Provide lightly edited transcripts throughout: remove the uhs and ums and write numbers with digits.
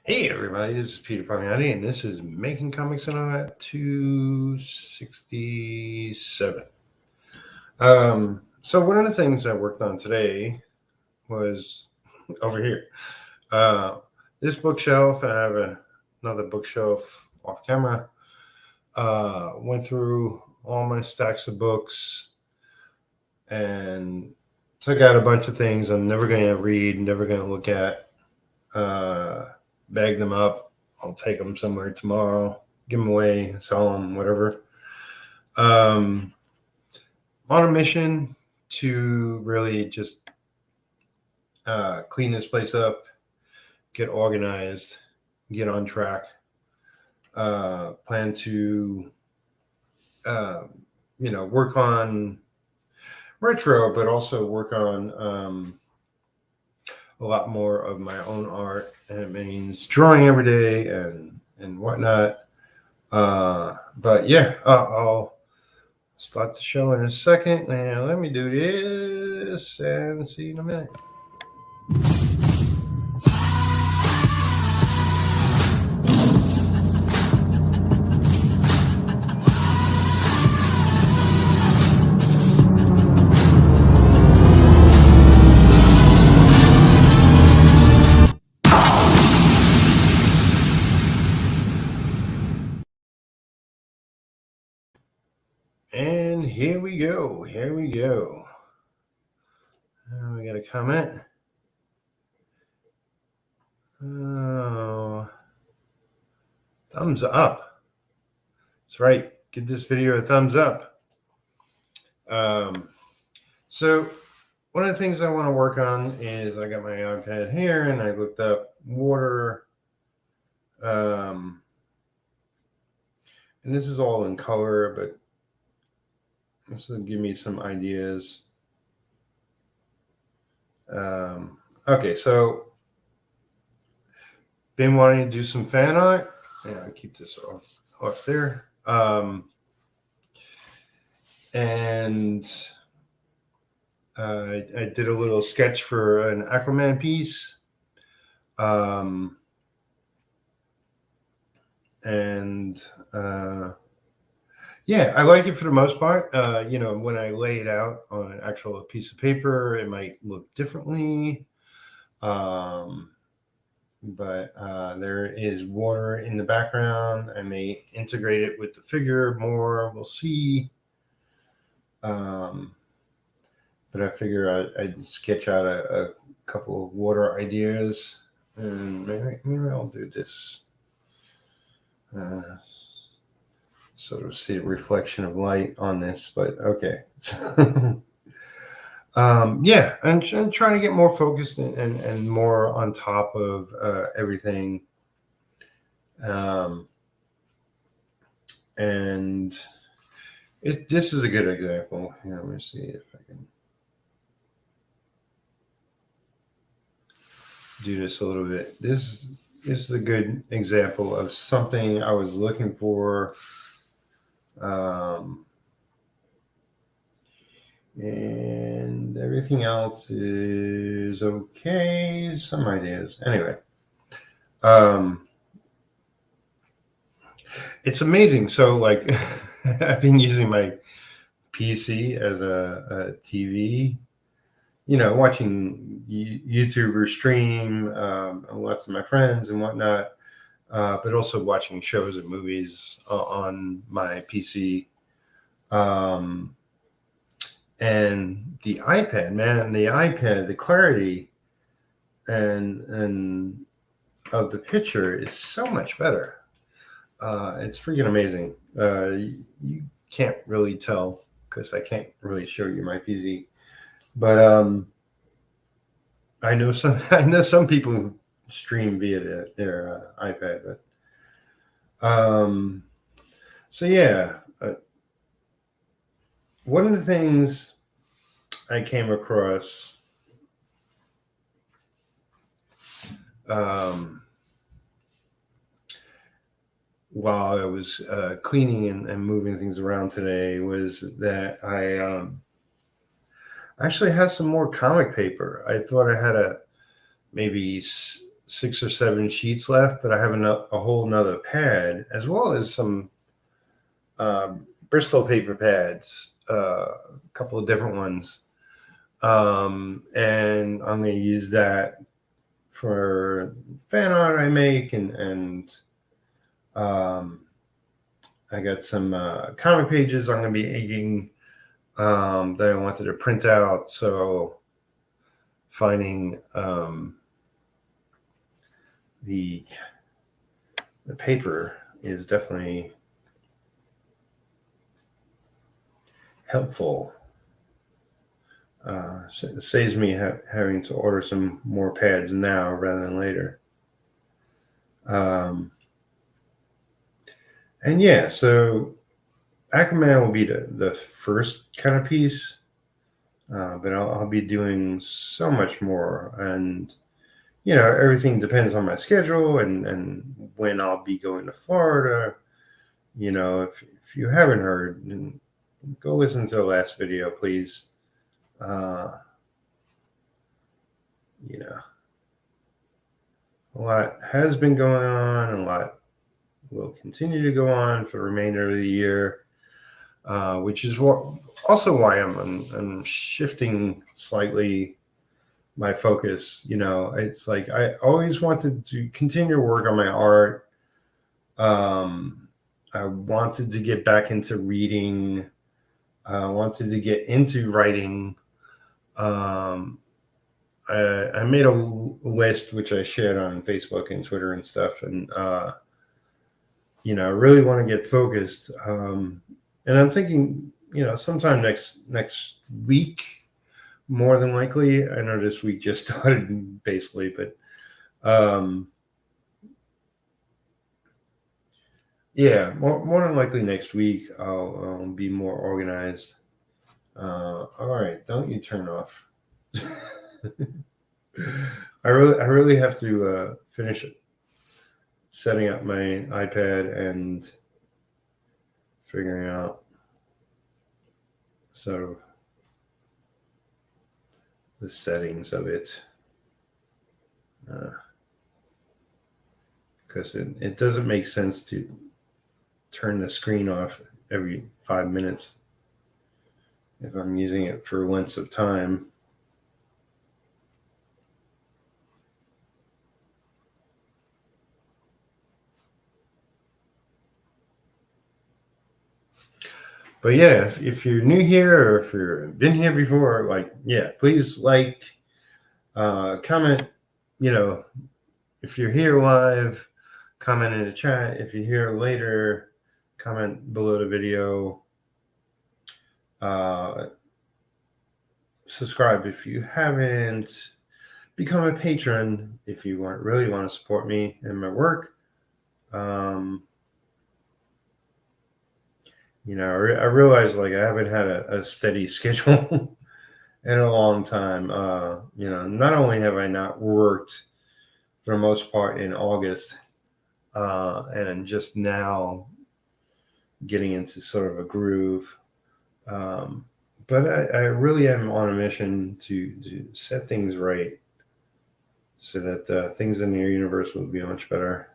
Hey everybody, this is Peter Palmiotti, and this is Making Comics and all at 267. So one of the things I worked on today was over here. This bookshelf, and I have another bookshelf off camera. Went through all my stacks of books and took out a bunch of things I'm never going to read, never going to look at. Bag them up. I'll take them somewhere tomorrow, give them away, sell them, whatever. On a mission to really just clean this place up, get organized, get on track. Plan to, work on retro, but also work on a lot more of my own art, and it means drawing every day and whatnot. But yeah, I'll start the show in a second. Now let me do this and see you in a minute. And here we go. We got a comment. Oh, thumbs up. That's right. Give this video a thumbs up. So one of the things I want to work on is I got my iPad here, and I looked up water. And this is all in color, but this will give me some ideas. Okay, so been wanting to do some fan art. Yeah, I'll keep this off there. And I did a little sketch for an Aquaman piece. Yeah, I like it for the most part. When I lay it out on an actual piece of paper, it might look differently. But there is water in the background. I may integrate it with the figure more. We'll see. But I figure I'd sketch out a couple of water ideas, and maybe I'll do this. Sort of see a reflection of light on this, but okay. Yeah, and trying to get more focused and more on top of everything. And this is a good example. Here, let me see if I can do this a little bit. This is a good example of something I was looking for. And everything else is okay. Some ideas. Anyway. It's amazing. So, like, I've been using my PC as a TV, watching YouTubers stream, lots of my friends and whatnot, but also watching shows and movies on my PC. And the iPad, man, the clarity and of the picture is so much better. It's freaking amazing. You can't really tell because I can't really show you my PC, but I know some people who stream via their iPad. But so yeah, one of the things I came across while I was cleaning and moving things around today was that I actually had some more comic paper. I thought I had maybe 6 or 7 sheets left, but I have a whole nother pad, as well as some Bristol paper pads, a couple of different ones. And I'm going to use that for fan art I make, and I got some comic pages I'm going to be inking that I wanted to print out. So finding the paper is definitely helpful. Saves me having to order some more pads now rather than later. And yeah, so Aquaman will be the first kind of piece, but I'll be doing so much more, and everything depends on my schedule and when I'll be going to Florida. If you haven't heard, go listen to the last video, please. A lot has been going on, and a lot will continue to go on for the remainder of the year, which is also why I'm shifting slightly my focus. It's like I always wanted to continue to work on my art. I wanted to get back into reading. I wanted to get into writing. I made a list which I shared on Facebook and Twitter and stuff, and I really want to get focused. And I'm thinking, sometime next week, more than likely. I know this week just started basically, but yeah, more than likely next week I'll be more organized. All right, don't you turn off. I really have to finish setting up my iPad and figuring out sort of the settings of it, because it doesn't make sense to turn the screen off every 5 minutes if I'm using it for lengths of time. But yeah, if you're new here, or if you've been here before, please comment. If you're here live, comment in the chat. If you're here later, comment below the video. Subscribe if you haven't. Become a patron if you really want to support me and my work. I realize I haven't had a steady schedule in a long time. Not only have I not worked for the most part in August, and just now getting into sort of a groove, but I really am on a mission to set things right so that things in the universe will be much better.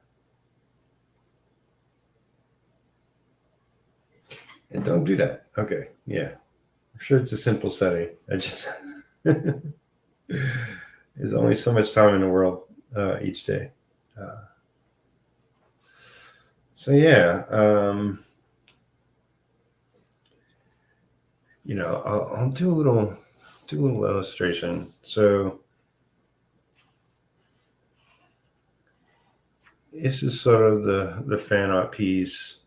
And don't do that. Okay, yeah. I'm sure it's a simple setting. I just there's only so much time in the world each day. So yeah, I'll do a little illustration. So this is sort of the fan art piece.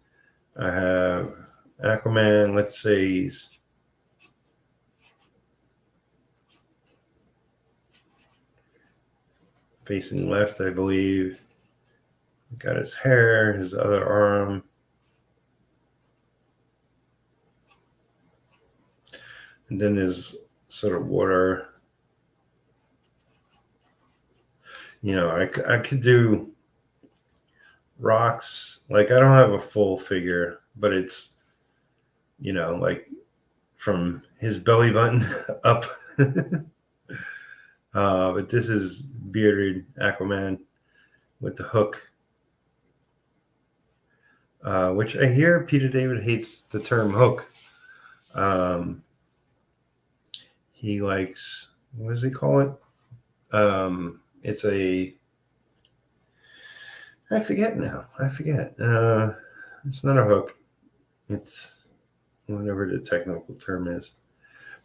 I have Aquaman, let's say he's facing left, I believe. Got his hair, his other arm. And then his sort of water. I could do rocks. I don't have a full figure, but it's from his belly button up. But this is bearded Aquaman. with the hook, which I hear Peter David hates the term hook. He likes, what does he call it? It's a, I forget now. It's not a hook. It's whatever the technical term is.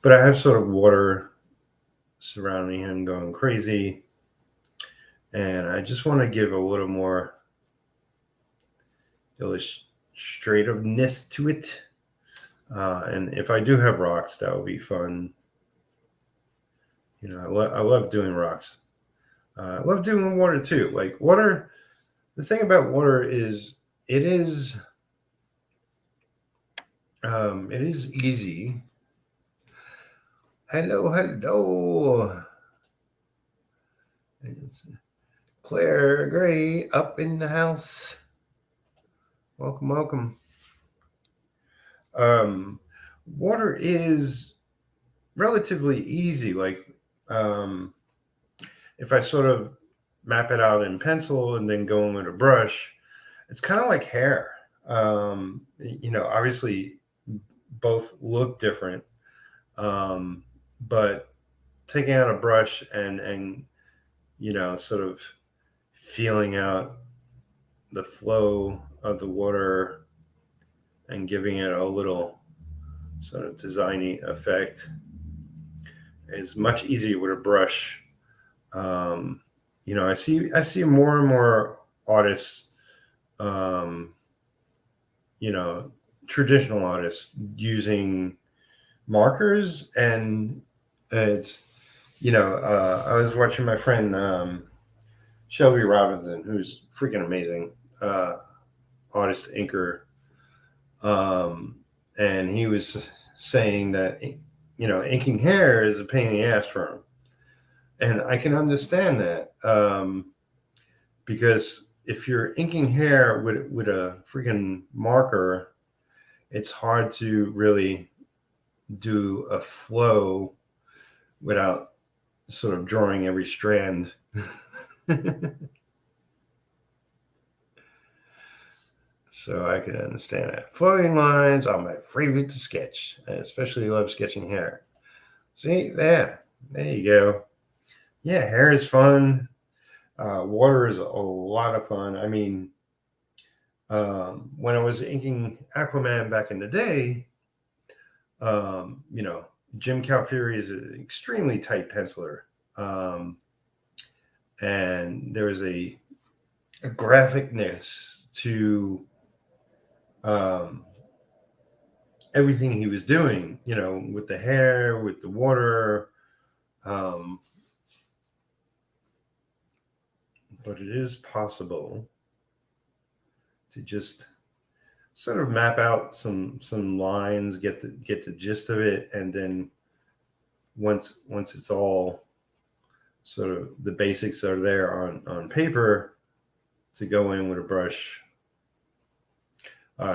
But I have sort of water surrounding him going crazy. And I just want to give a little more illustrativeness to it. And if I do have rocks, that would be fun. You know, I love doing rocks. I love doing water too. Like water, the thing about water is it is easy. Hello. It's Claire Gray up in the house. Welcome. Water is relatively easy. Like, if I sort of map it out in pencil and then go in with a brush, it's kind of like hair. You know, obviously both look different. But taking out a brush and, you know, sort of feeling out the flow of the water and giving it a little sort of designy effect is much easier with a brush. You know, I see more and more artists, you know, traditional artists using markers, and it's, you know, I was watching my friend Shelby Robinson, who's freaking amazing artist inker, and he was saying that, you know, inking hair is a pain in the ass for him. And I can understand that, because if you're inking hair with a freaking marker, it's hard to really do a flow without sort of drawing every strand. So I can understand that. Flowing lines are my favorite to sketch. I especially love sketching hair. See, there you go. Yeah, hair is fun. Water is a lot of fun. I mean, when I was inking Aquaman back in the day, you know, Jim Calfury is an extremely tight penciler. And there was a graphicness to everything he was doing, you know, with the hair, with the water. But it is possible to just sort of map out some lines, get the gist of it, and then once it's all sort of the basics are there on paper, to go in with a brush,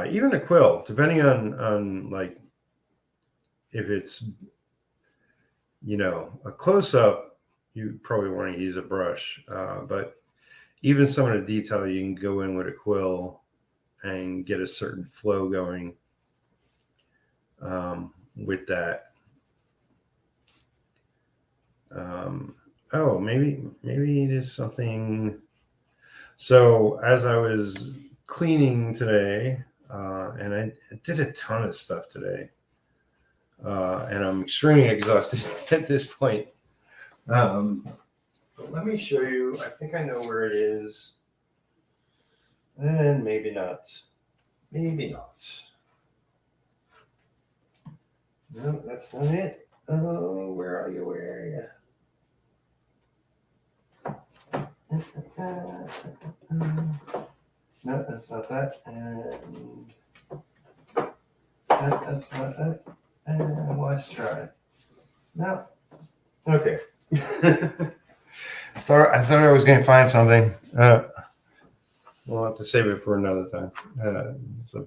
even a quill, depending on like if it's, you know, a close-up, you probably want to use a brush, but even some of the detail, you can go in with a quill and get a certain flow going with that. Oh, maybe it is something. So as I was cleaning today, and I did a ton of stuff today, and I'm extremely exhausted at this point. But let me show you. I think I know where it is. And maybe not. No, that's not it. Oh, where are you? No, that's not that. And that's not it. And let's try. No. Okay. I thought I was going to find something. We'll have to save it for another time. It's a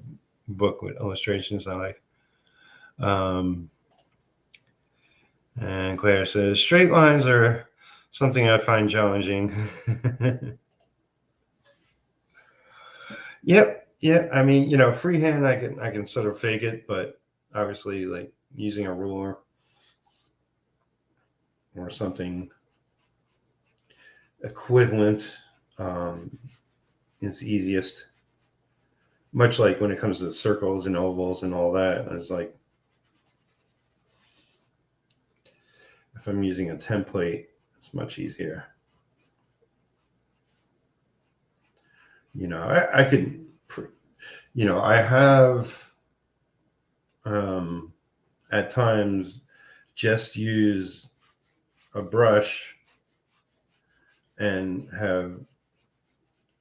book with illustrations I like. And Claire says, straight lines are something I find challenging. Yep. Yeah. I mean, you know, freehand, I can sort of fake it, but obviously, like using a ruler or something equivalent is easiest. Much like when it comes to circles and ovals and all that, it's like if I'm using a template, it's much easier. You know, I could, you know, I have at times just use a brush and have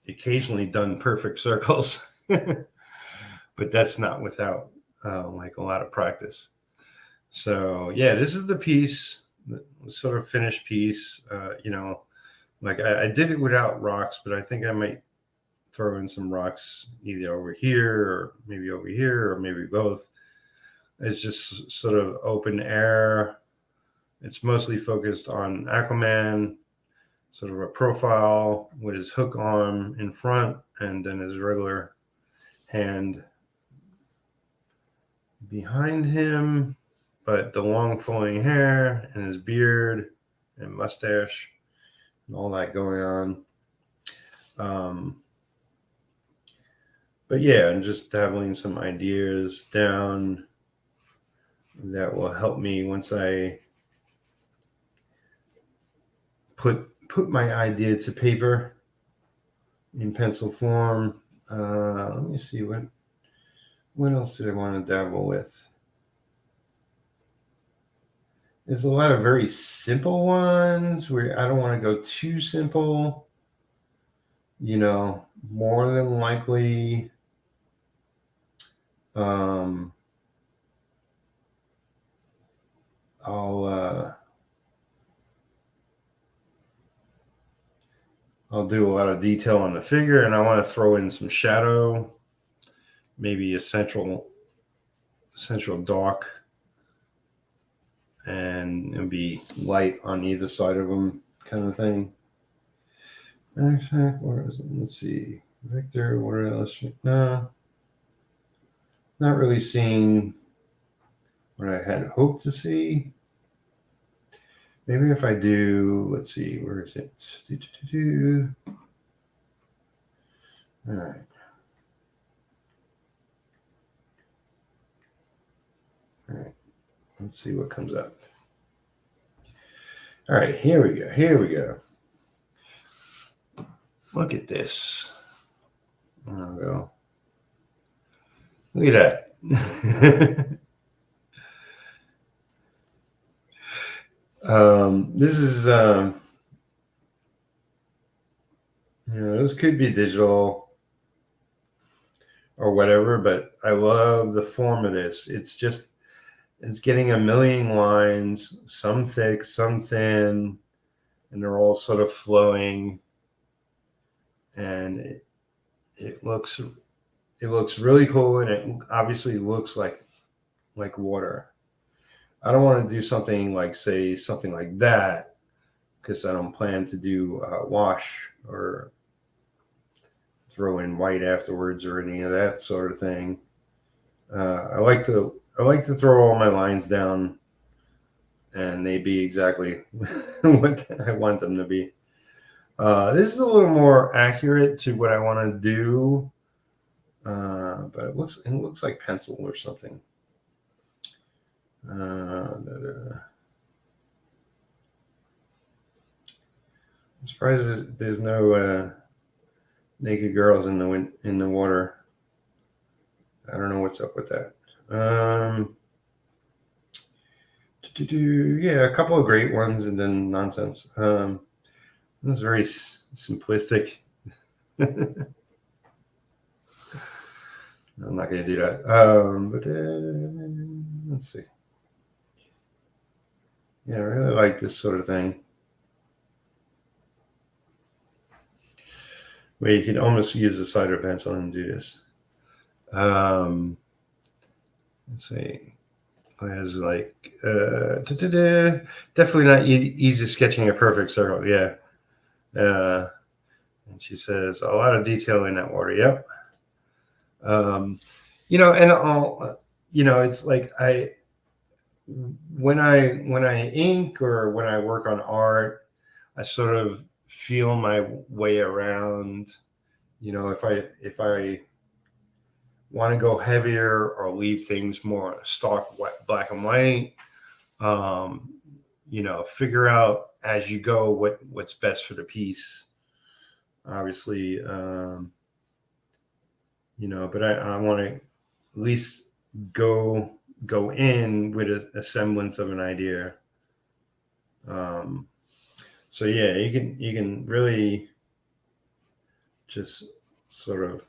occasionally done perfect circles, but that's not without like a lot of practice. So yeah, this is the piece, the sort of finished piece. You know, like I did it without rocks, but I think I might throw in some rocks either over here or maybe both. It's just sort of open air. It's mostly focused on Aquaman, sort of a profile with his hook arm in front and then his regular hand behind him, but the long flowing hair and his beard and mustache and all that going on. But yeah, I'm just dabbling some ideas down that will help me once I put my idea to paper in pencil form. Let me see what else did I want to dabble with. There's a lot of very simple ones where I don't want to go too simple. You know, more than likely, I'll do a lot of detail on the figure, and I want to throw in some shadow, maybe a central dark, and it'll be light on either side of them, kind of thing. Actually, where is it? Let's see, Victor. What else? No, not really seeing what I had hoped to see. Maybe if I do, let's see, where is it? All right. All right. Let's see what comes up. All right, here we go. Here we go. Look at this. There we go. Look at that. This is, you know, this could be digital or whatever, but I love the form of this. It's getting a million lines, some thick, some thin, and they're all sort of flowing. And it looks really cool, and it obviously looks like water. I don't want to do something like that because I don't plan to do wash or throw in white afterwards or any of that sort of thing. I like to throw all my lines down and they be exactly what I want them to be. This is a little more accurate to what I want to do, but it looks like pencil or something. I'm surprised there's no naked girls in the water. I don't know what's up with that. Yeah, a couple of great ones and then nonsense. That's very simplistic. I'm not going to do that. But let's see. Yeah, I really like this sort of thing, where you can almost use the cider pencil and do this. Let's see. There's like definitely not easy sketching a perfect circle. Yeah. And she says a lot of detail in that water. Yep. You know, and I'll, you know, it's like when I ink or when I work on art, I sort of feel my way around. You know, if I want to go heavier or leave things more stark black and white, you know, figure out as you go what's best for the piece. Obviously, you know, but I want to at least go in with a semblance of an idea. So yeah, you can really just sort of,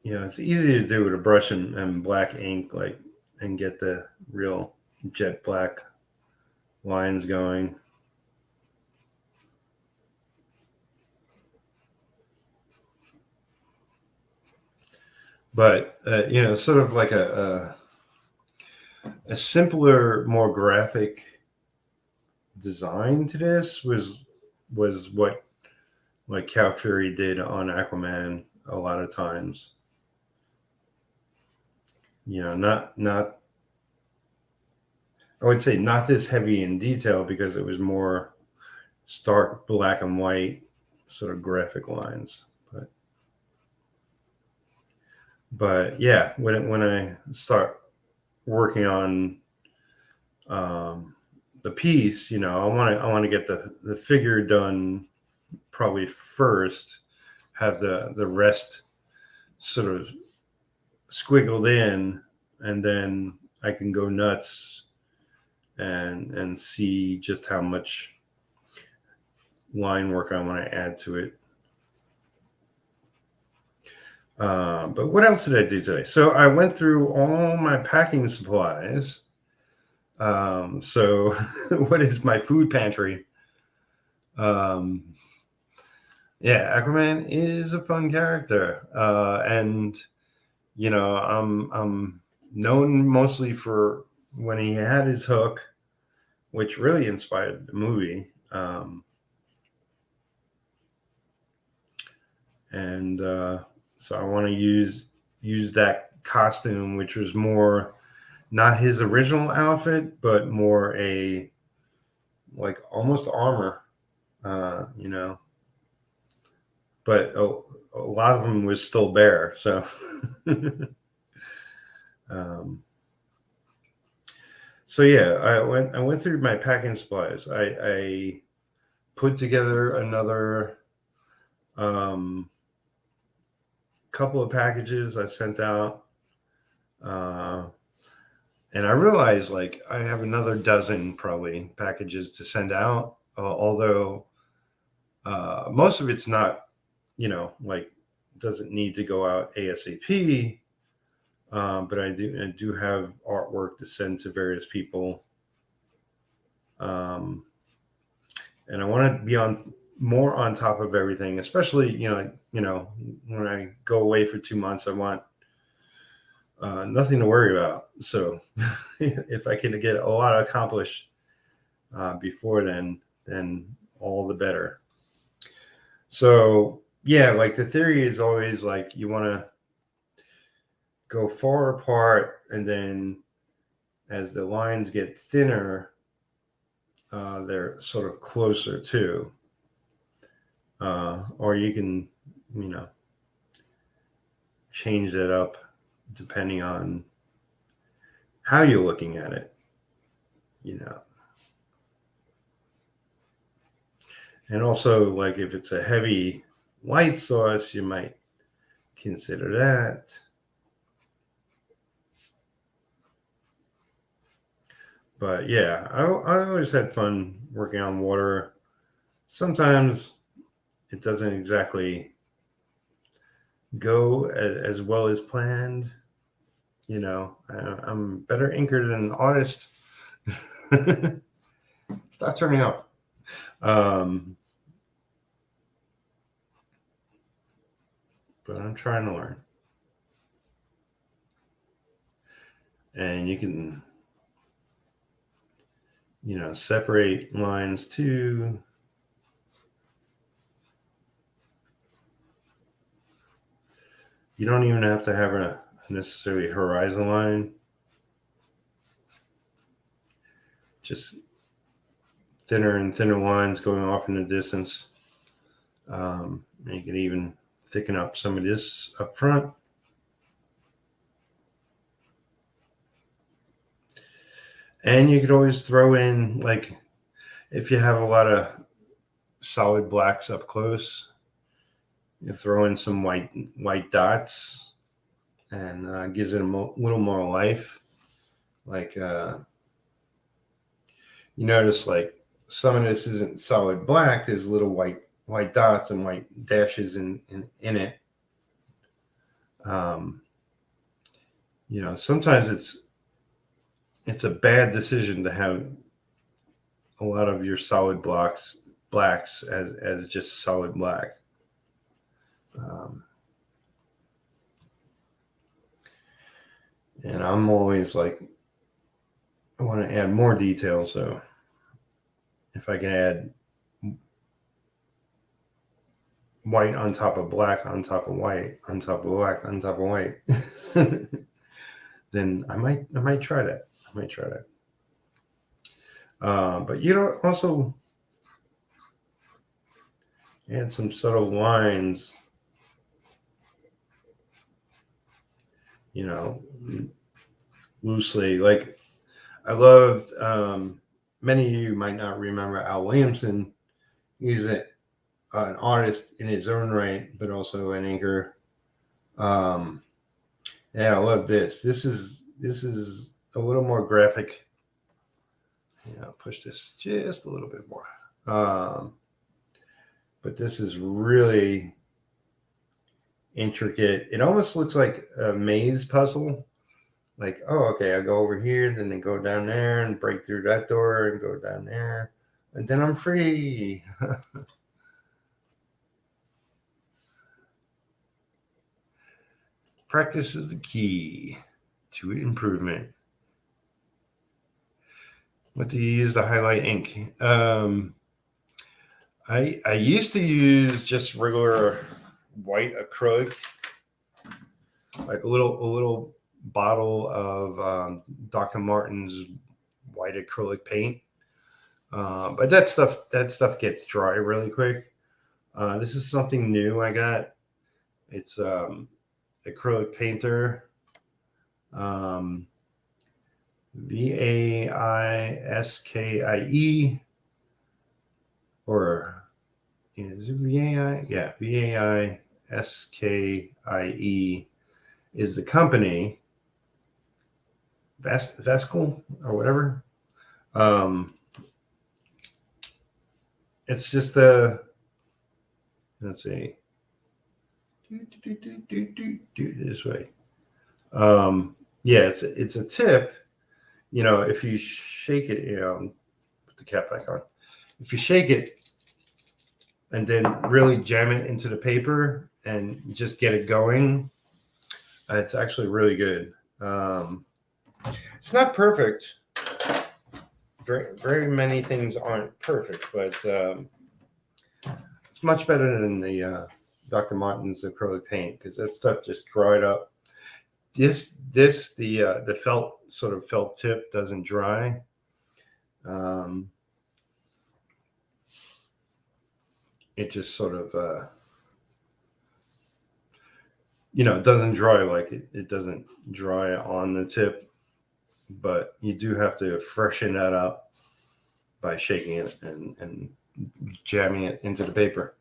you know, it's easy to do with a brush and black ink, like, and get the real jet black lines going. But you know, sort of like a simpler, more graphic design to this was what like Cal Fury did on Aquaman a lot of times. You know, not I would say not this heavy in detail because it was more stark black and white sort of graphic lines. But yeah, when I start working on the piece, you know, I want to get the figure done probably first, have the rest sort of squiggled in, and then I can go nuts and see just how much line work I want to add to it. But what else did I do today? So I went through all my packing supplies. So what is my food pantry? Yeah, Aquaman is a fun character. And you know, I'm known mostly for when he had his hook, which really inspired the movie. And so I want to use that costume, which was more not his original outfit, but more a like almost armor, you know. But a lot of them was still bare, so. So yeah, I went through my packing supplies. I put together another couple of packages I sent out, and I realized like I have another dozen probably packages to send out. Although most of it's not, you know, like doesn't need to go out ASAP. But I do have artwork to send to various people. And I want to be more on top of everything, especially, you know, when I go away for 2 months, I want nothing to worry about. So if I can get a lot accomplished before then all the better. So yeah, like the theory is always like you want to go far apart, and then as the lines get thinner, they're sort of closer too. Or you can, you know, change that up depending on how you're looking at it, you know. And also, like if it's a heavy light sauce, you might consider that. But yeah, I always had fun working on water. Sometimes it doesn't exactly go as well as planned. You know, I'm better inker than an artist. Stop turning up. But I'm trying to learn. And you can separate lines too. You don't even have to have a necessarily horizon line. Just thinner and thinner lines going off in the distance. And you can even thicken up some of this up front. And you could always throw in, like, if you have a lot of solid blacks up close, you throw in some white dots, and gives it a little more life. Like, you notice, like, some of this isn't solid black. There's little white dots and white dashes in it. Sometimes it's a bad decision to have a lot of your solid blacks as just solid black. And I'm always like, I want to add more detail, so if I can add white on top of black on top of white on top of black on top of white, then I might try that. But also add some subtle lines, loosely. Like, I loved, many of you might not remember Al Williamson. He's an artist in his own right, but also an inker. Yeah, I love this. This is a little more graphic. Push this just a little bit more. But this is really intricate. It almost looks like a maze puzzle. Like, oh, okay, I go over here, then I go down there and break through that door and go down there, and then I'm free. Practice is the key to improvement. What do you use to highlight ink? I used to use just regular white acrylic, like a little bottle of Dr. Martin's white acrylic paint. But that stuff gets dry really quick. This is something new I got. It's acrylic painter. VAISKIE, or is it VAI? Yeah, VAISKIE is the company. Vescal or whatever. It's just let's see. Do this way. Yeah, it's a tip. If you shake it, put the cap back on. If you shake it and then really jam it into the paper and just get it going, it's actually really good. It's not perfect. Very, very many things aren't perfect, but it's much better than the Dr. Martin's acrylic paint, because that stuff just dried up. The felt tip doesn't dry. It just sort of it doesn't dry, like it doesn't dry on the tip, but you do have to freshen that up by shaking it and jamming it into the paper.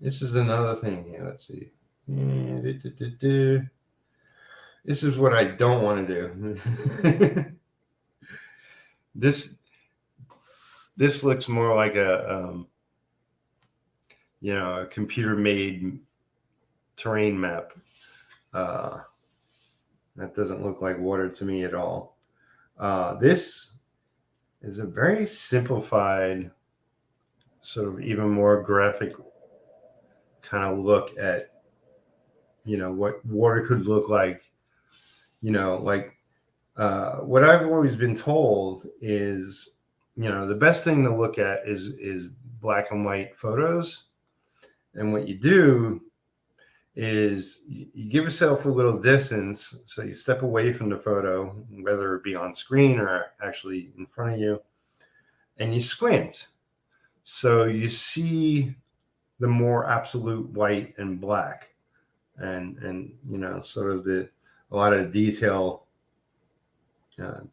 This is another thing here. Let's see. This is what I don't want to do. This looks more like a computer-made terrain map. That doesn't look like water to me at all. This is a very simplified, sort of even more graphic kind of look at, what water could look like. Like what I've always been told is, the best thing to look at is black and white photos. And what you do is you give yourself a little distance. So you step away from the photo, whether it be on screen or actually in front of you, and you squint. So you see the more absolute white and black, and sort of a lot of detail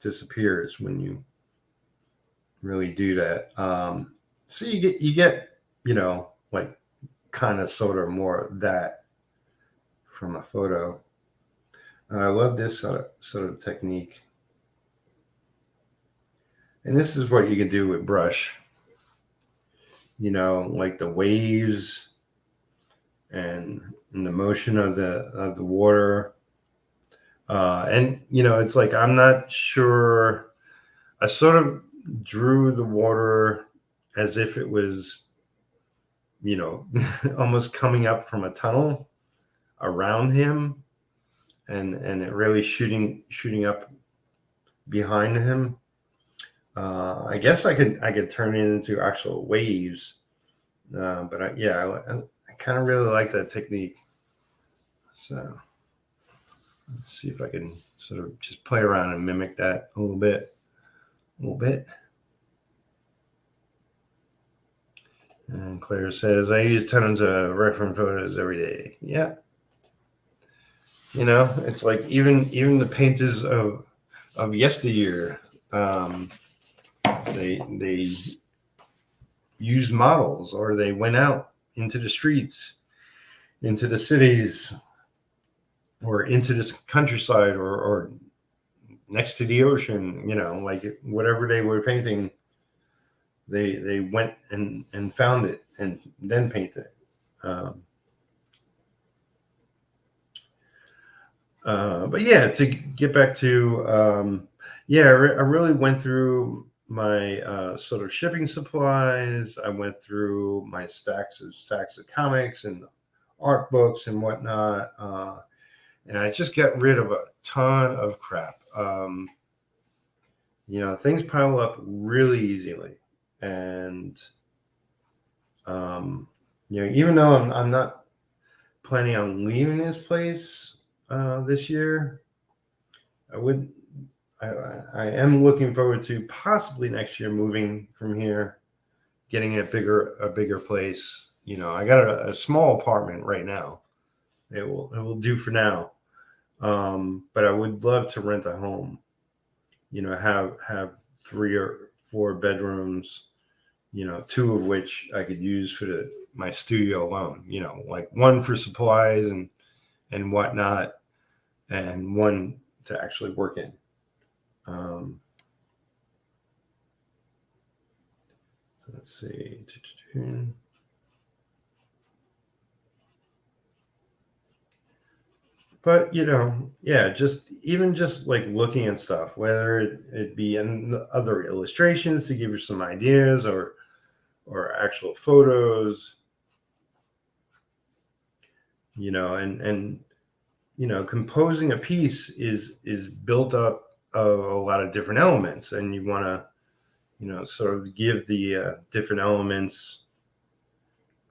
disappears when you really do that. So you get like kind of sort of more of that from a photo. I love this sort of technique. And this is what you can do with brush. Like the waves and the motion of the water. And it's like, I'm not sure. I sort of drew the water as if it was, almost coming up from a tunnel around him, and it really shooting up behind him. I guess I could turn it into actual waves, but I kind of really like that technique. So let's see if I can sort of just play around and mimic that a little bit. And Claire says, I use tons of reference photos every day. Yeah. It's like even the painters of yesteryear, they used models, or they went out into the streets, into the cities, or into this countryside, or next to the ocean, like whatever they were painting, they went and found it and then painted it. But yeah, to get back to, I really went through my sort of shipping supplies. I went through my stacks of comics and art books and whatnot. And I just got rid of a ton of crap. Things pile up really easily. And, even though I'm not planning on leaving this place this year, I am looking forward to possibly next year moving from here, getting a bigger place. I got a small apartment right now. It will do for now. But I would love to rent a home, have 3 or 4 bedrooms, 2 of which I could use for my studio alone, like one for supplies and whatnot, and one to actually work in. Let's see. But just like looking at stuff, whether it be in the other illustrations to give you some ideas, or actual photos, and composing a piece is built up of a lot of different elements, and you want to sort of give the different elements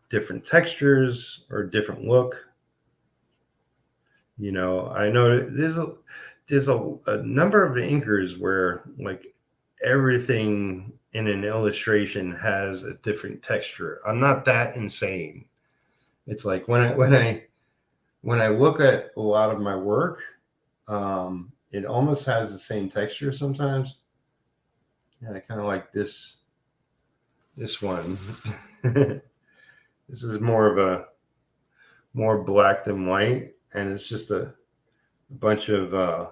different textures or different look. I know there's a number of inkers where like everything in an illustration has a different texture. I'm not that insane. It's like when I look at a lot of my work, it almost has the same texture sometimes. Yeah, I kind of like this one. This is more black than white, and it's just a bunch of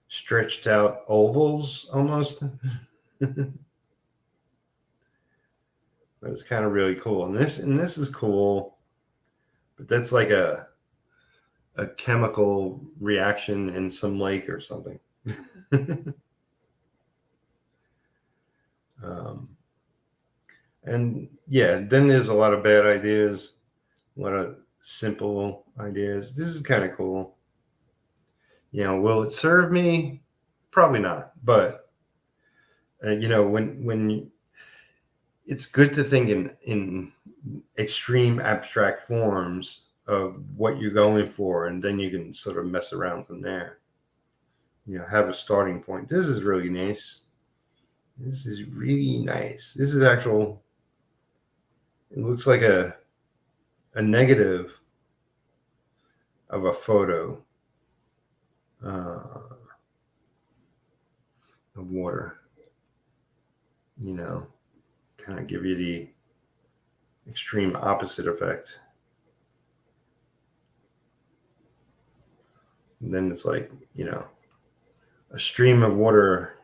stretched out ovals almost. But it's kind of really cool. And this is cool, but that's like a chemical reaction in some lake or something. And yeah, then there's a lot of bad ideas, a lot of simple ideas. This is kind of cool. Will it serve me? Probably not. But when it's good to think in extreme abstract forms of what you're going for, and then you can sort of mess around from there. Have a starting point. This is really nice. This is really nice. This is actual. It looks like a negative of a photo of water. Kind of give you the extreme opposite effect. And then it's like, a stream of water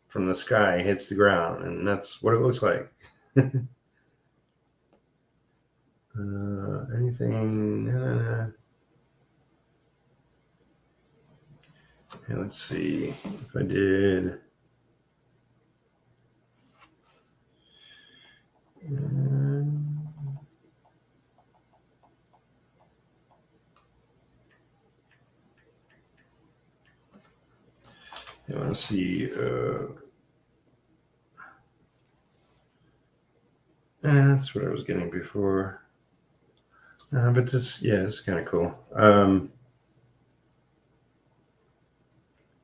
from the sky hits the ground, and that's what it looks like. Anything? Okay, let's see if I did. Let's see. That's what I was getting before. But this, it's kind of cool.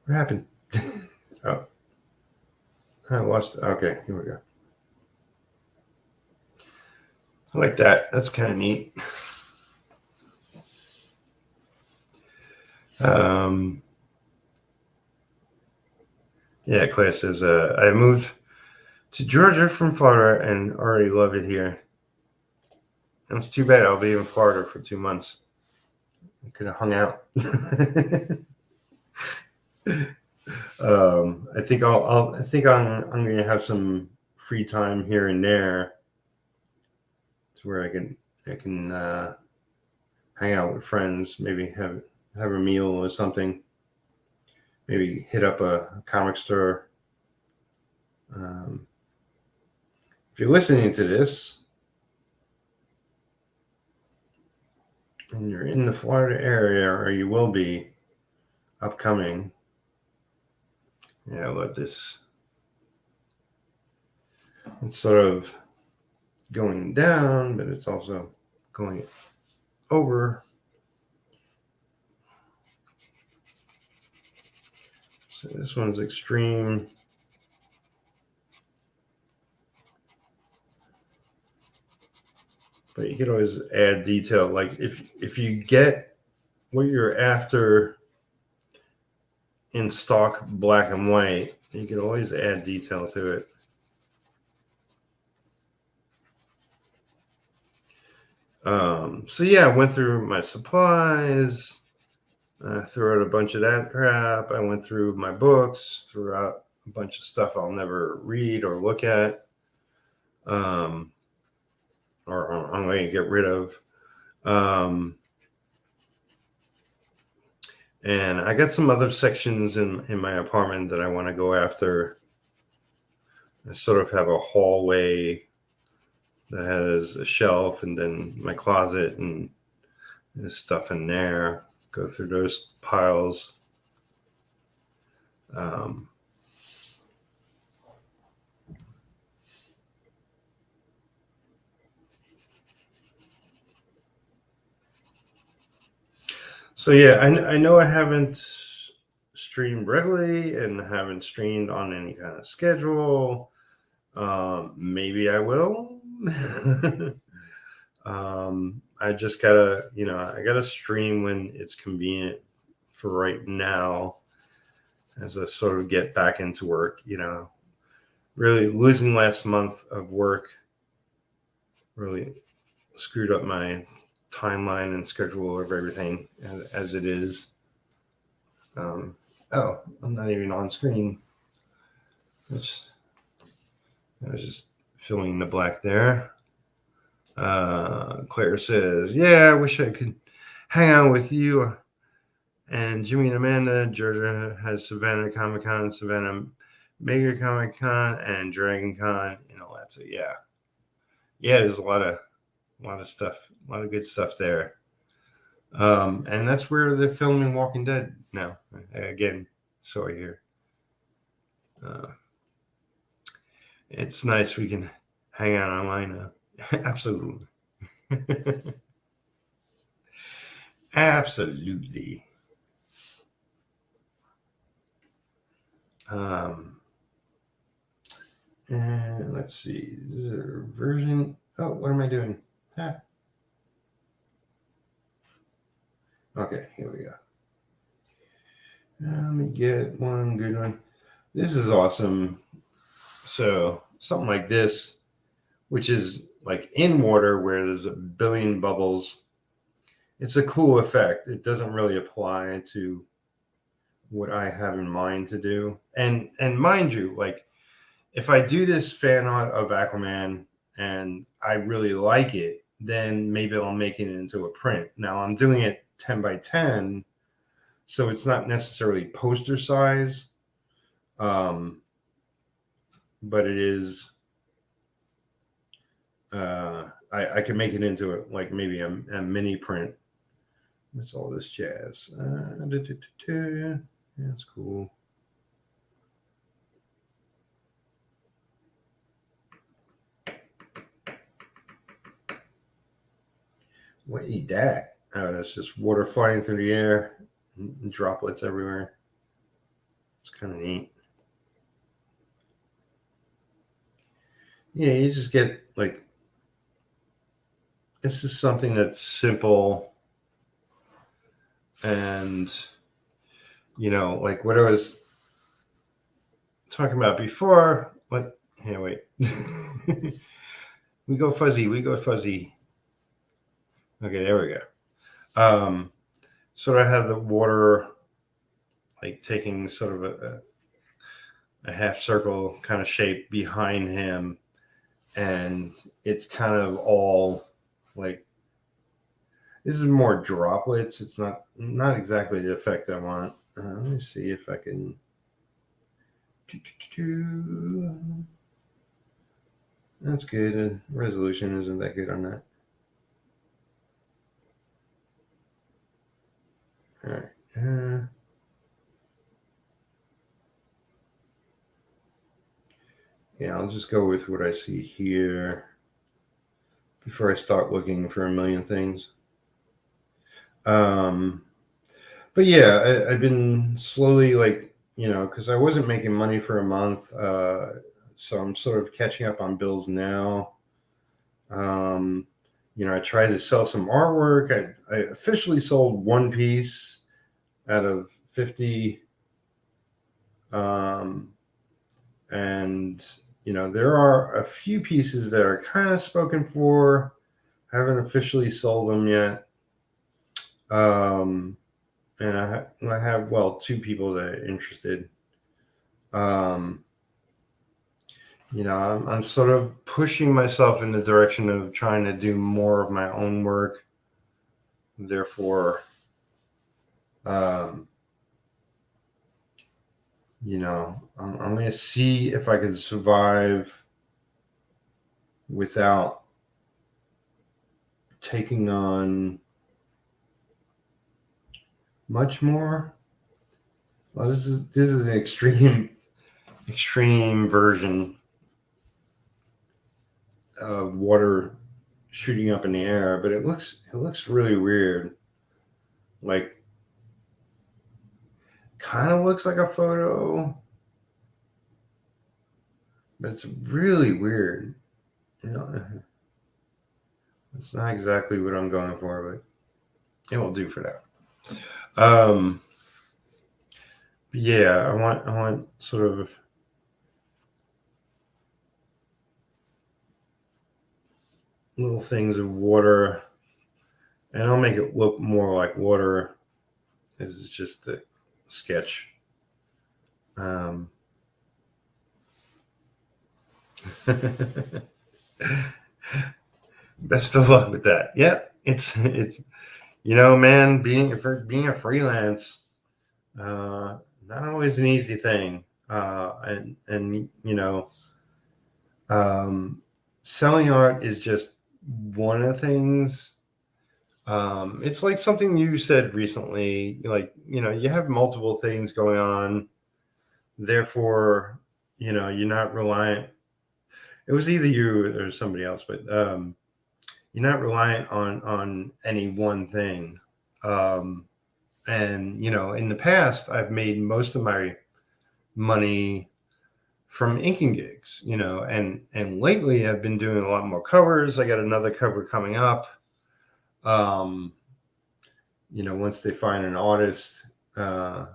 What happened? Oh, I lost. Okay, here we go. I like that. That's kind of neat. Claire says, I moved to Georgia from Florida and already love it here. And it's too bad I'll be in Florida for 2 months. I could have hung out. I think I'm going to have some free time here and there, to where I can hang out with friends, maybe have a meal or something. Maybe hit up a comic store. If you're listening to this and you're in the Florida area, or you will be upcoming, I love this. It's sort of going down, but it's also going over. So this one's extreme. But you can always add detail. Like if you get what you're after in stock black and white, you can always add detail to it. I went through my supplies. I threw out a bunch of that crap. I went through my books, threw out a bunch of stuff I'll never read or look at, or I'm going to get rid of. And I got some other sections in my apartment that I want to go after. I sort of have a hallway that has a shelf, and then my closet, and there's stuff in there. Go through those piles. I know I haven't streamed regularly and haven't streamed on any kind of schedule. Maybe I will. I just gotta, I gotta stream when it's convenient for right now, as I sort of get back into work. Really losing last month of work really screwed up my timeline and schedule of everything as it is. I'm not even on screen, which I was just filling the black there. Claire says, I wish I could hang out with you and Jimmy and Amanda. Georgia has Savannah Comic Con, Savannah Mega Comic Con, and Dragon Con, and all that. So there's a lot of stuff, a lot of good stuff there. And that's where they're filming Walking Dead No, again, sorry here. It's nice we can hang out online now. Absolutely. Absolutely. And let's see. Is there a version? Oh, what am I doing? Ah. Okay, here we go. Let me get one good one. This is awesome. So something like this, which is like in water where there's a billion bubbles. It's a cool effect. It doesn't really apply to what I have in mind to do. And mind you, like if I do this fan art of Aquaman and I really like it, then maybe I'll make it into a print. Now I'm doing it 10 by 10, so it's not necessarily poster size, but it is. I can make it into a, like maybe a mini print. That's all this jazz. That's cool. What eat that? Oh, that's just water flying through the air, and droplets everywhere. It's kind of neat. Yeah, you just get like, this is something that's simple and, you know, like what I was talking about before. What? Hey, wait. We go fuzzy. We go fuzzy. Okay, there we go. So I had the water like taking sort of a half circle kind of shape behind him, and it's kind of all like, this is more droplets. It's not exactly the effect I want. Let me see if I can. That's good. Resolution isn't that good on that. All right. Yeah, I'll just go with what I see here before I start looking for a million things. But yeah, I've been slowly, like, you know, because I wasn't making money for a month, so I'm sort of catching up on bills now. You know, I tried to sell some artwork. I officially sold one piece out of 50. And, you know, there are a few pieces that are kind of spoken for. I haven't officially sold them yet. And I have, well, two people that are interested. You know, I'm sort of pushing myself in the direction of trying to do more of my own work. Therefore, you know, I'm going to see if I can survive without taking on much more. Well, this is an extreme version of water shooting up in the air, but it looks really weird. Like, kind of looks like a photo, but it's really weird. You know, it's not exactly what I'm going for, but it will do for that. Yeah, I want sort of little things of water, and I'll make it look more like water. This is just a sketch. Best of luck with that. Yeah, it's you know, man, being a freelance, not always an easy thing. And you know, selling art is just one of the things. It's like something you said recently, like, you have multiple things going on. Therefore, you're not reliant. It was either you or somebody else, but you're not reliant on any one thing. And in the past, I've made most of my money from inking gigs, and lately I've been doing a lot more covers. I got another cover coming up. Once they find an artist that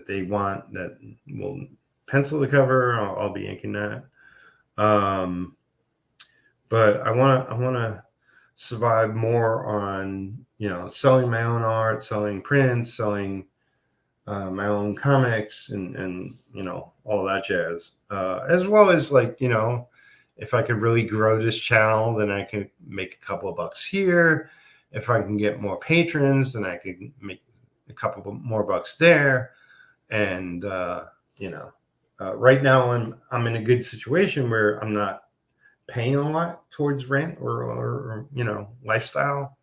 they want that will pencil the cover, I'll be inking that. But I want to survive more on, selling my own art, selling prints, selling my own comics, and all that jazz. As well as, like, if I could really grow this channel, then I could make a couple of bucks here. If I can get more patrons, then I could make a couple more bucks there. And right now I'm in a good situation where I'm not paying a lot towards rent or lifestyle.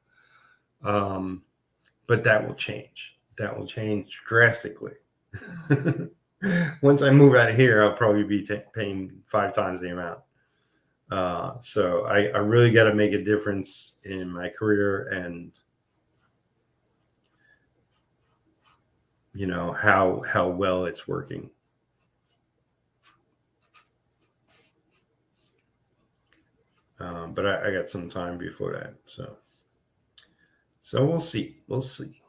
But that will change. That will change drastically. Once I move out of here, I'll probably be paying 5 times the amount. So I really got to make a difference in my career and, how well it's working. But I got some time before that. So we'll see. We'll see.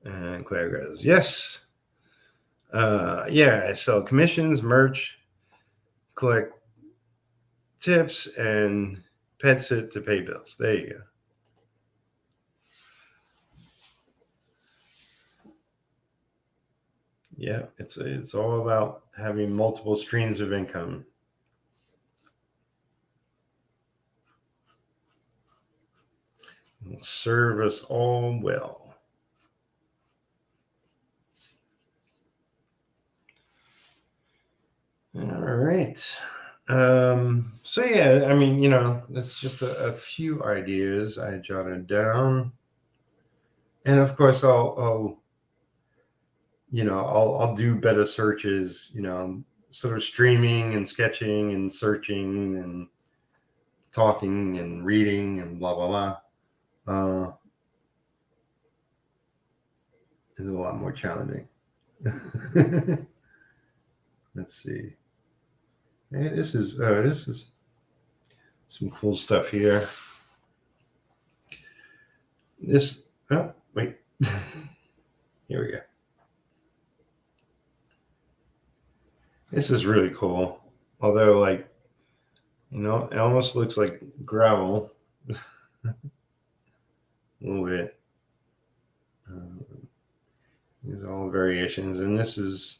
And Claire goes, yes. Yeah, I sell commissions, merch, collect tips, and pet sit to pay bills. There you go. Yeah, it's all about having multiple streams of income. It will serve us all well. All right. So yeah, I mean, that's just a few ideas I jotted down, and of course I'll do better searches, sort of streaming and sketching and searching and talking and reading and blah blah blah. Is a lot more challenging. Let's see. Hey, this is some cool stuff here. Wait. Here we go. This is really cool. Although, like, it almost looks like gravel. A little bit. These are all variations, and this is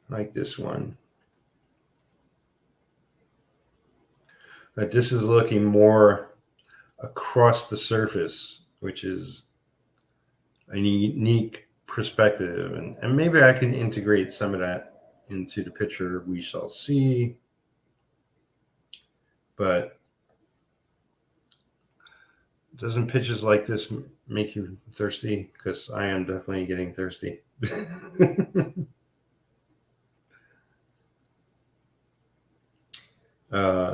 like this one. But this is looking more across the surface, which is a unique perspective. And maybe I can integrate some of that into the picture we shall see. But doesn't pictures like this make you thirsty? Because I am definitely getting thirsty.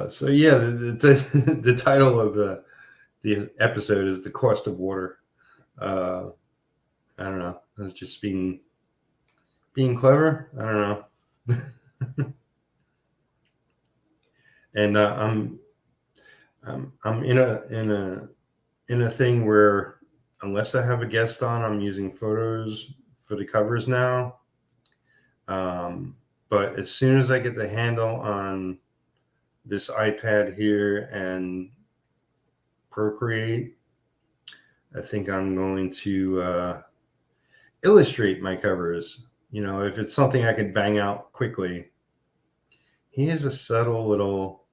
So yeah, the title of the episode is The Cost of Water. I don't know. I was just being clever. I don't know. And I'm in a thing where, unless I have a guest on, I'm using photos for the covers now. But as soon as I get the handle on this iPad here and Procreate, I think I'm going to illustrate my covers. If it's something I could bang out quickly. Here's a subtle little,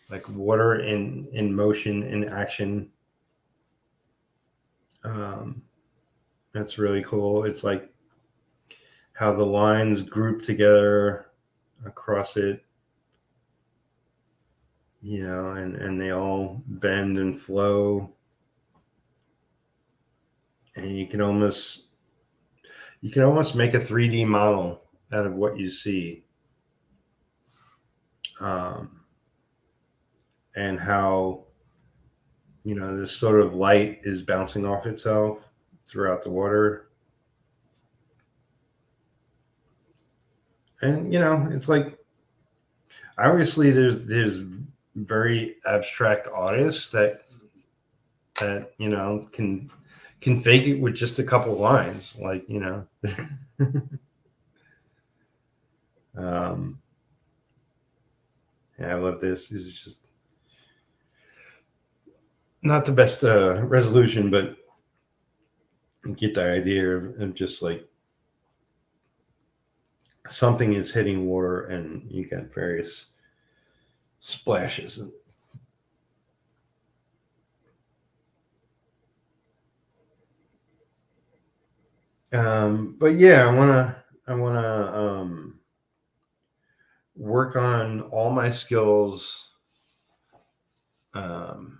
like, water in motion, in action. That's really cool. It's like how the lines group together. across it, you know, and they all bend and flow, and you can almost make a 3D model out of what you see, and how, you know, this sort of light is bouncing off itself throughout the water. And, you know, it's like, obviously there's very abstract artists that you know can fake it with just a couple lines, like, you know. Yeah, I love this. This is just not the best resolution, but you get the idea of just like something is hitting water and you got various splashes. But yeah, I wanna work on all my skills. And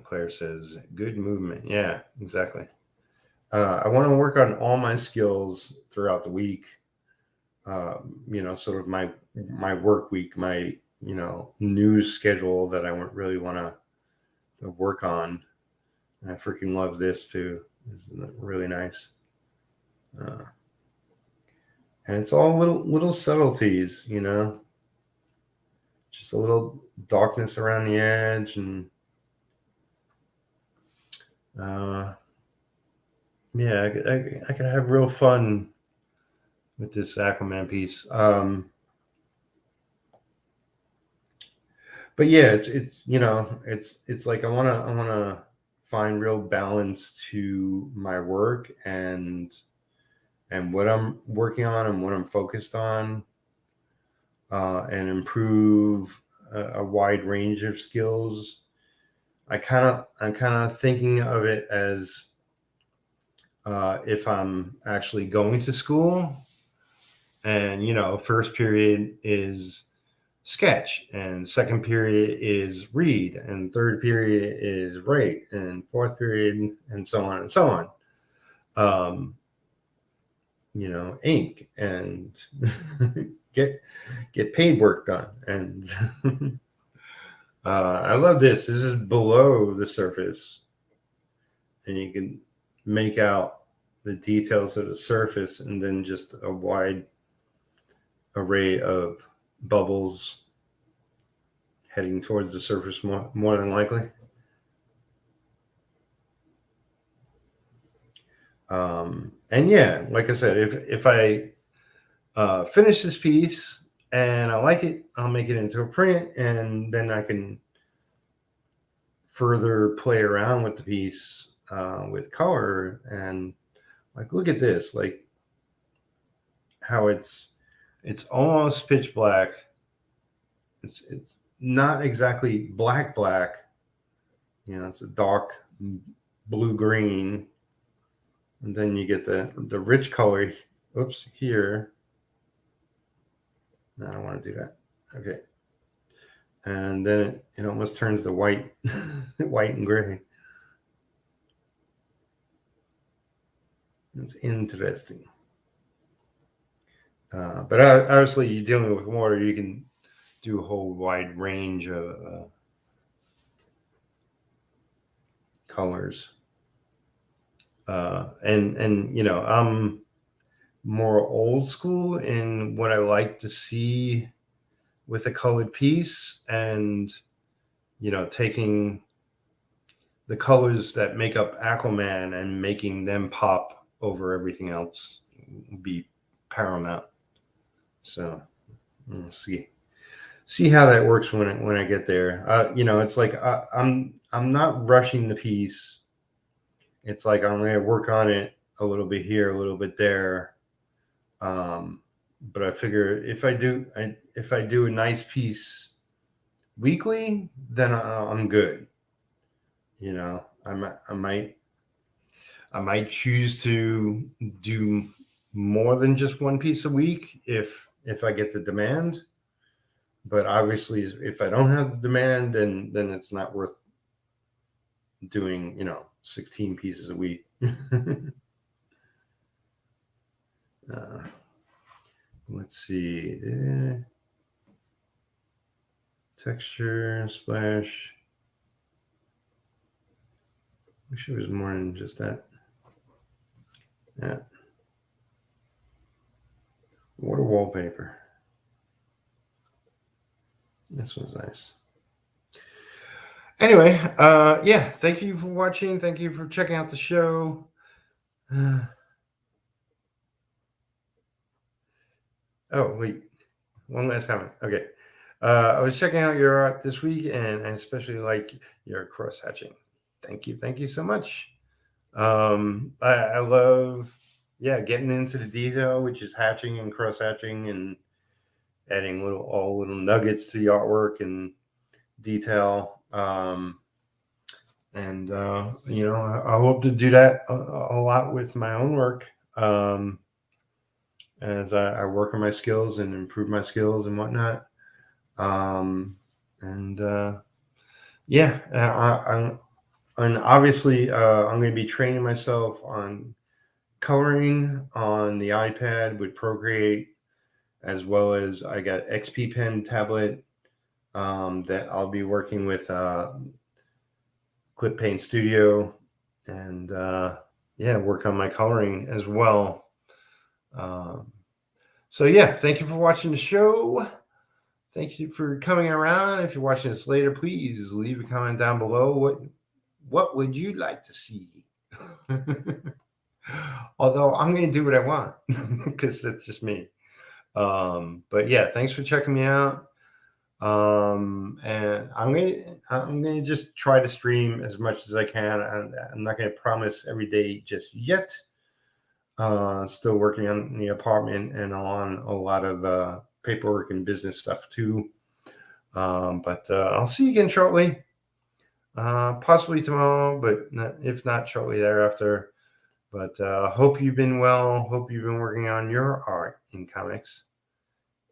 Claire says, good movement. Yeah, exactly. I want to work on all my skills throughout the week. You know, sort of my work week, my, you know, news schedule that I really want to work on. And I freaking love this too. It's really nice. And it's all little subtleties, you know, just a little darkness around the edge, and yeah, I could have real fun with this Aquaman piece. But yeah, it's you know, it's like I wanna find real balance to my work and what I'm working on and what I'm focused on, and improve a wide range of skills. I'm kind of thinking of it as, if I'm actually going to school, and, you know, first period is sketch, and second period is read, and third period is write, and fourth period, and so on and so on. You know, ink and get paid work done. And I love this. This is below the surface, and you can make out the details of the surface, and then just a wide array of bubbles heading towards the surface, more than likely. And yeah, like I said, if I finish this piece and I like it, I'll make it into a print, and then I can further play around with the piece with color. And like, look at this, like how it's almost pitch black. It's not exactly black, you know, it's a dark blue green, and then you get the rich color. Oops, here. No, I don't want to do that. Okay. And then it almost turns to white, white and gray. It's interesting. But obviously, you're dealing with water, you can do a whole wide range of colors. And you know, I'm more old school in what I like to see with a colored piece, and, you know, taking the colors that make up Aquaman and making them pop over everything else be paramount. So we'll see how that works when I get there. You know, it's like I'm not rushing the piece. It's like I'm going to work on it a little bit here, a little bit there. But I figure if I do a nice piece weekly, then I'm good. You know, I might choose to do more than just one piece a week if I get the demand. But obviously, if I don't have the demand, then it's not worth doing, 16 pieces a week. Let's see. Texture, splash. Wish it was more than just that. Yeah. What a wallpaper. This was nice. Anyway, yeah, thank you for watching. Thank you for checking out the show. Oh, wait. One last comment. Okay. I was checking out your art this week, and I especially like your cross hatching. Thank you. Thank you so much. I love, getting into the detail, which is hatching and cross hatching and adding little nuggets to the artwork and detail. And I hope to do that a lot with my own work. As I work on my skills and improve my skills and whatnot. And obviously I'm going to be training myself on coloring on the iPad with Procreate, as well as I got XP Pen tablet that I'll be working with Clip Paint Studio, and work on my coloring as well. So yeah, thank you for watching the show. Thank you for coming around. If you're watching this later, please leave a comment down below. What would you like to see? Although I'm going to do what I want because that's just me. But yeah, thanks for checking me out. And I'm gonna just try to stream as much as I can. I'm not going to promise every day just yet. Still working on the apartment and on a lot of paperwork and business stuff too. But I'll see you again shortly. Possibly tomorrow, but if not, shortly thereafter. But hope you've been well. Hope you've been working on your art in comics.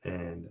And